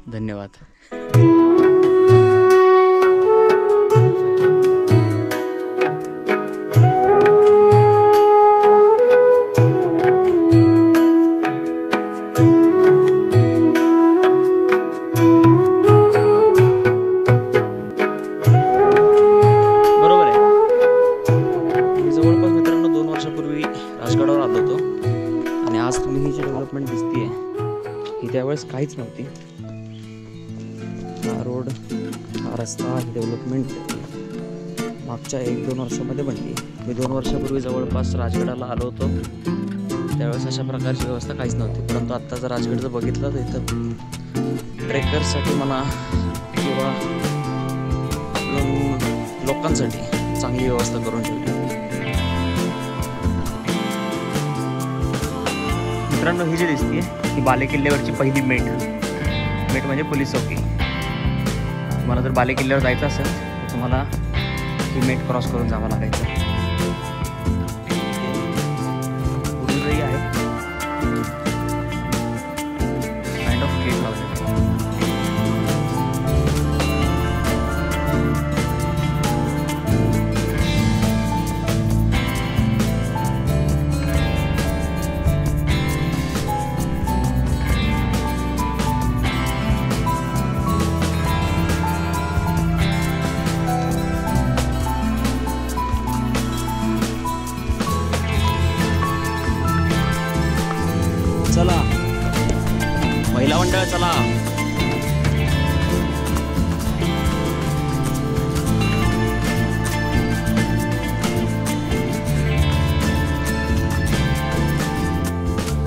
धन्यवाद. त्यावेळेस काहीच नव्हती. हा रोड, हा रस्ता, ही डेव्हलपमेंट मागच्या 1-2 वर्षामध्ये बनली. मी 2 वर्षापूर्वी जवळपास राजगडाला आलो होतो, त्यावेळेस अशा प्रकारची व्यवस्था काहीच नव्हती. परंतु आत्ता जर राजगड जर बघितलं तर इथं ट्रेकर्ससाठी म्हणा किंवा लोकांसाठी चांगली व्यवस्था करून ठेवली. मित्रांनो, ही जी दिसते ही बालेकिल्ल्यावरची पहिली मेट म्हणजे पोलीस चौकी. तुम्हाला जर बालेकिल्ल्यावर जायचं असेल तर तुम्हाला ही मेट क्रॉस करून जावं लागायचं. पुढेही आहे काइंड ऑफ गेट लावले. चला महिला मंडळ, चला.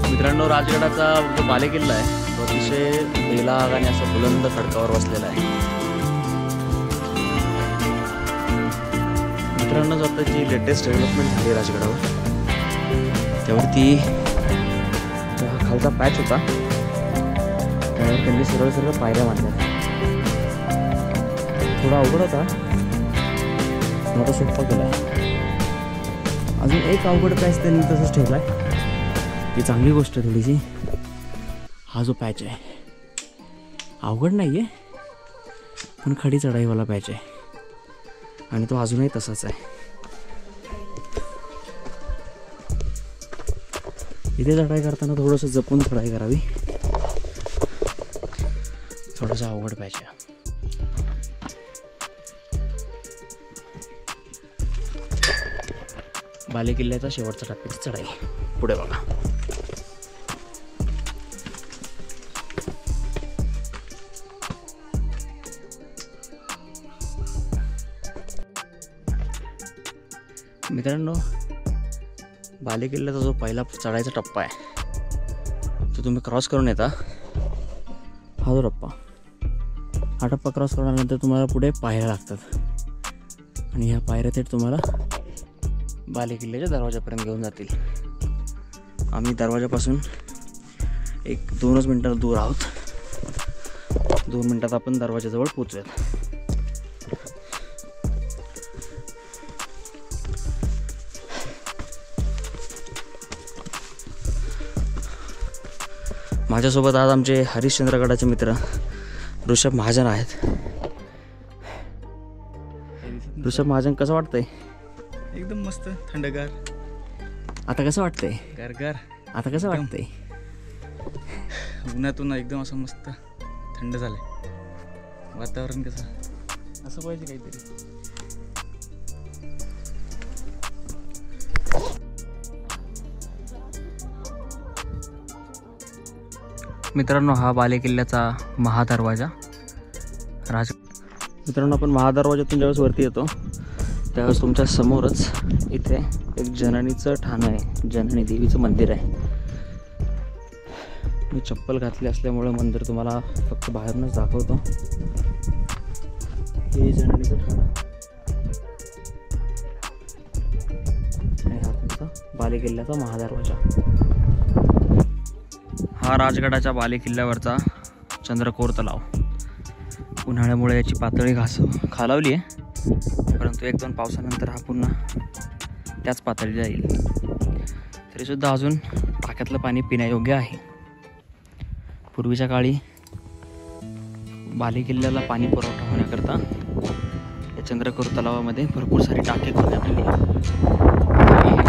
मित्रांनो, राजगडाचा जो बालेकिल्ला आहे तो अतिशय बेलाग आणि असं बुलंद खडकावर वसलेला आहे. मित्रांनो, आता जी लेटेस्ट डेव्हलपमेंट झाली राजगडावर त्यावरती खालचा पॅच होता, त्यावर त्यांनी सरळ पायऱ्या बांधल्या. थोडा अवघड होता, आता सोपा केला आहे. अजून एक अवघड पॅच त्यांनी तसंच ठेवला आहे. ही चांगली गोष्ट आहे थोडीशी. हा जो पॅच आहे अवघड नाही आहे, पण खडी चढाईवाला पॅच आहे आणि तो अजूनही तसाच आहे. इथे चढाई करताना थोडंसं जपून चढाई करावी. थोडासा अवघड पाहिजे. बालेकिल्ल्याचा शेवटचा टप्प्याची चढाई. पुढे बघा. मित्रांनो, बालेकिल्ल्याचा जो पहिला चढायचा टप्पा आहे तो तुम्ही क्रॉस करून येता. हा जो हा टप्पा क्रॉस केल्यानंतर तुम्हाला पुढे पायऱ्या लागतात आणि ह्या पायऱ्या थेट तुम्हाला बालेकिल्ल्याच्या दरवाजापर्यंत घेऊन जातील. आम्ही दरवाजापासून 1-2 मिनिटाला दूर आहोत. 2 मिनिटात आपण दरवाजाजवळ पोहोचूयात. माझ्यासोबत आज आमचे हरिश्चंद्रगडाचे मित्र ऋषभ महाजन आहेत. ऋषभ महाजन, कसं वाटतंय? एकदम मस्त, थंडगार. आता कसं वाटतंय? गारगार. आता कसं वाटतंय? उन्हातून एकदम असं मस्त थंड झालंय वातावरण. कसं असं पाहिजे काहीतरी. मित्रांनो, हा बालेकिल्ल्याचा महादरवाजा. मित्रांनो, आपण महादरवाजातून ज्यावेळेस वरती येतो त्यावेळेस तुमच्या समोरच इथे एक जननीचं ठाणं आहे, जननी देवीचं मंदिर आहे. मी चप्पल घातली असल्यामुळे मंदिर तुम्हाला फक्त बाहेरूनच दाखवतो. हे जननीचं ठाणं आणि हा तुमचा बालेकिल्ल्याचा महादरवाजा. हा राजगडाच्या बालेकिल्ल्यावरचा चंद्रकोर तलाव. उन्हाळ्यामुळे याची पातळी खालावली आहे, परंतु 1-2 पावसानंतर हा पुन्हा त्याच पातळीला येईल. तरीसुद्धा अजून टाक्यातलं पाणी पिण्यायोग्य आहे. पूर्वीच्या काळी बाले किल्ल्याला पाणी पुरवठा होण्याकरता या चंद्रकोर तलावामध्ये भरपूर सारी टाके खोदण्यात आली आहे. 1,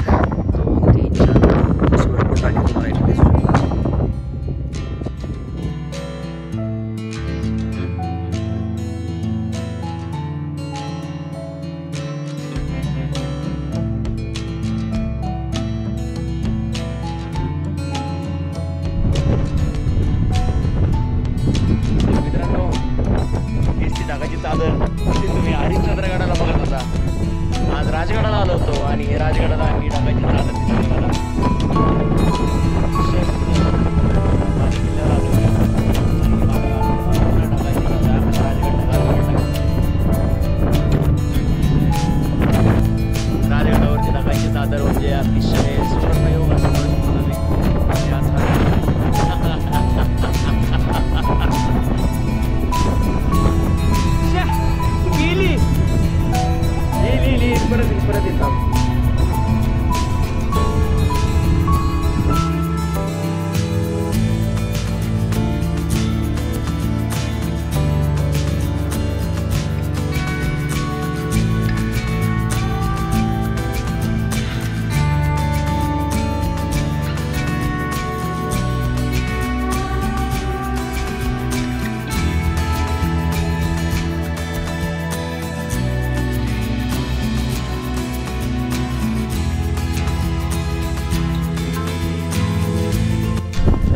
2, 3, 4 अशी भरपूर टाके तुम्हाला इथे दिसू शकतात. तुम्ही हरिश्चंद्रगडाला बघत होता. आज राजगडाला आलो होतो आणि राजगडाला ही डागाची चादर दिसली मला. राजगडावरची डागाची चादर म्हणजे अतिशय सुवर्णयोग असं म्हणू शकतो तुम्ही. परत येतात.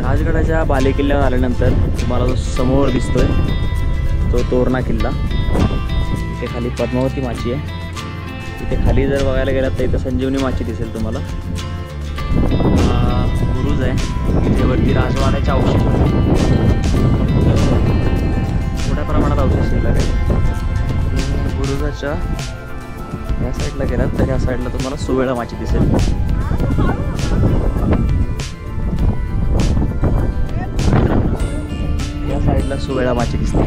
राजगडाच्या बालेकिल्ल्यावर आल्यानंतर तुम्हाला जो समोर दिसतोय तो तोरणा किल्ला. इथे खाली पद्मावती माची आहे. इथे खाली जर बघायला गेलात तर इथं संजीवनी माची दिसेल तुम्हाला. बुरुज आहे. इथे वरती राजवाड्याचे अवशेष मोठ्या प्रमाणात अवशेष शिल्लक आहे. बुरुजाच्या या साईडला गेलात तर या साईडला तुम्हाला सुवेळा माची दिसेल. साईडला सुवेळा माची दिसते.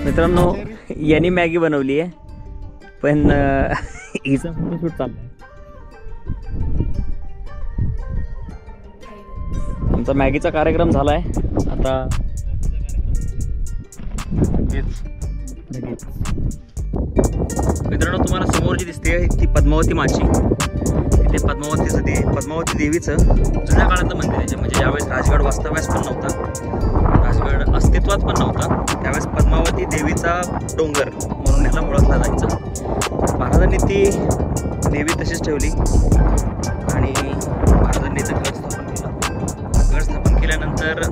मित्रांनो यांनी मॅगी बनवली आहे पण हिचा फोटोशूट चाललाय. आमचा मॅगीचा कार्यक्रम झालाय आता. मित्रांनो तुम्हाला समोर जी दिसते ती पद्मावती माची. तिथे पद्मावती देवीचं जुन्या काळातलं मंदिर आहे. म्हणजे ज्यावेळेस राजगड वास्तव्यास पण नव्हता, राजगड अस्तित्वात पण नव्हता, त्यावेळेस पद्मावती देवीचा डोंगर म्हणून याला ओळखला जायचा. महाराजांनी ती देवी तशीच ठेवली आणि महाराजांनी इथं गड स्थापन केलं. गड स्थापन केल्यानंतर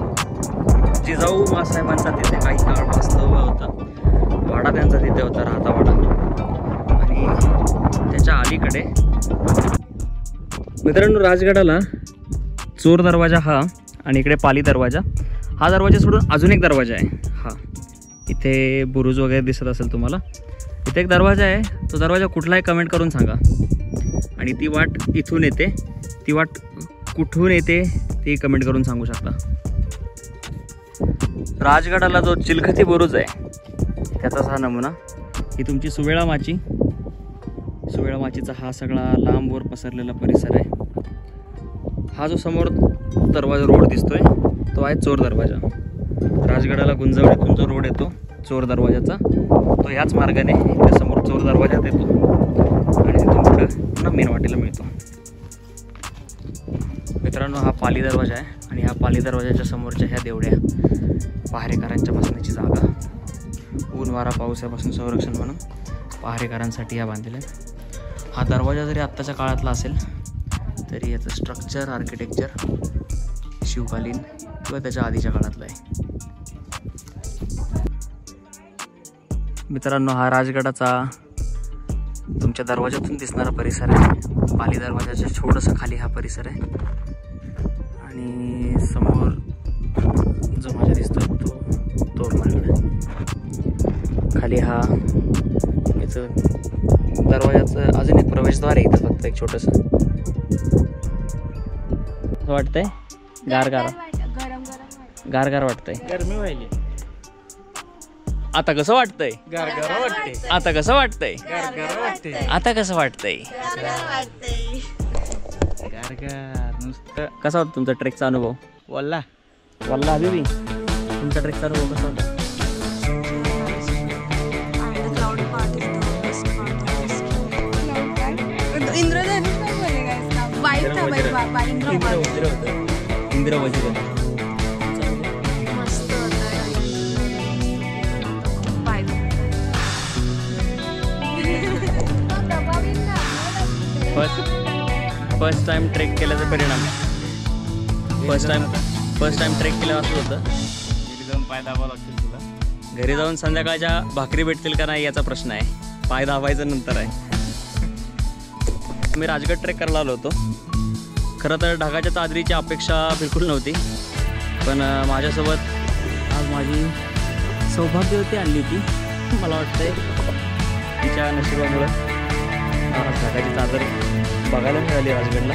जिजाऊ मासाहेबांचा तिथे काही काळ वास्तव्य होता. वाडा त्यांचा तिथे होता, राहता वाडा. आणि त्याच्या अलीकडे मित्रांनो राजगडाला चोर दरवाजा हा आणि इकडे पाली दरवाजा. हा दरवाजा सोडून अजून एक दरवाजा आहे. हा इथे बुरुज वगैरे दिसत असेल तुम्हाला. इथे एक दरवाजा आहे. तो दरवाजा कुठलाही कमेंट करून सांगा. आणि ती वाट इथून येते, ती वाट कुठून येते ती कमेंट करून सांगू शकता. राजगडाला जो चिलखती बुरुज आहे त्याचाच हा नमुना. ही तुमची सुवेळा माची. सुवेळा माचीचा हा सगळा लांबवर पसरलेला परिसर आहे. हा जो समोर दरवाजा रोड दिसतोय तो आहे चोर दरवाजा. राजगडाला गुंजवणीतून जो रोड येतो चोर दरवाजाचा तो याच मार्गाने इथे समोर चोर दरवाजात येतो आणि तिथून पुढे पुन्हा मेन वाटेला मिळतो. मित्रांनो हा पाली दरवाजा आहे आणि ह्या पाली दरवाजाच्या समोरच्या ह्या देवड्या पहारेकरांच्या बसण्याची जागा. ऊन वारा पावसापासून संरक्षण म्हणून पहारेकरांसाठी ह्या बांधलेल्या. हा दरवाजा जरी आत्ताच्या काळातला असेल तरी याचं स्ट्रक्चर आर्किटेक्चर शिवकालीन किंवा त्याच्या आधीच्या काळातलं आहे. मित्रांनो हा राजगडाचा तुमच्या दरवाजातून दिसणारा परिसर आहे. पाली दरवाजाच्या थोडंसं खाली हा परिसर आहे आणि समोर जो माझ्या दिसतो तो तोरणगड आहे. खाली हा याचं दरवाजाचं अजून एक प्रवेशद्वार आहे इथं फक्त एक छोटंसं. असं वाटतंय गार गार गार गार वाटतंय. गरमी व्हायली. आता कसं वाटतंय? गारगार वाटते. आता कसं वाटतंय? गारगार वाटते. आता कसं वाटतंय? गारगार नुसतं. कसा होता तुमचा ट्रेकचा अनुभव? वल्ला. वल्ला हबीबी, तुमचा ट्रेकचा अनुभव कसा होता? इंद्र वजीर. फर्स्ट टाइम ट्रेक केल्याचा परिणाम. फर्स्ट टाइम ट्रेक केल्यावर असं होतं. घरी जाऊन पाय दाबावं लागतील तुला. घरी जाऊन संध्याकाळच्या भाकरी भेटतील का नाही याचा प्रश्न आहे. पाय दाबायचं नंतर आहे. मी राजगड ट्रेक करायला आलो होतो. खरं तर ढगाच्या चादरीची अपेक्षा बिलकुल नव्हती, पण माझ्यासोबत आज माझी सौभाग्यवती आणली होती. मला वाटतंय तिच्या नशिबामुळं ढगाची चादर बघायला मिळाली राजगडला.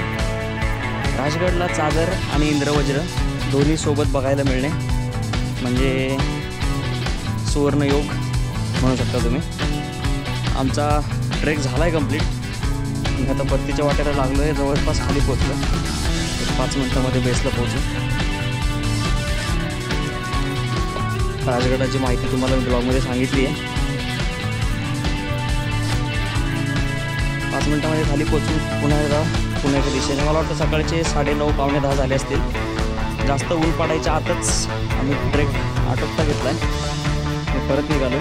राजगडला चादर आणि इंद्रवज्र दोन्ही सोबत बघायला मिळणे म्हणजे सुवर्णयोग म्हणू शकता तुम्ही. आमचा ट्रेक झाला आहे कंप्लीट. मी आता परतीच्या वाट्याला लागलो आहे. जवळपास खाली पोचलो. 5 मिनिटामध्ये बेसला पोचू. राजगडाची माहिती तुम्हाला मी ब्लॉगमध्ये सांगितली आहे. 5 मिनिटामध्ये खाली पोचू. पुण्याच्या दिशेने मला वाटतं सकाळचे 9:30 पावणे 10 झाले असतील. जास्त ऊन पडायच्या आतच आम्ही ट्रेक आटोपता घेतला आहे. मी परत निघालो.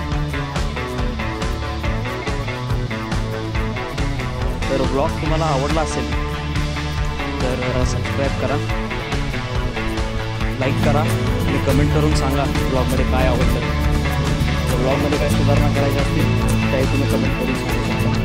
तर ब्लॉग तुम्हाला आवडला असेल तर सबस्क्राईब करा, लाईक करा आणि कमेंट करून सांगा ब्लॉगमध्ये काय आवडलं. तर ब्लॉगमध्ये काय सुधारणा करायच्या असतील त्याही तुम्ही कमेंट करून सांगू शकता.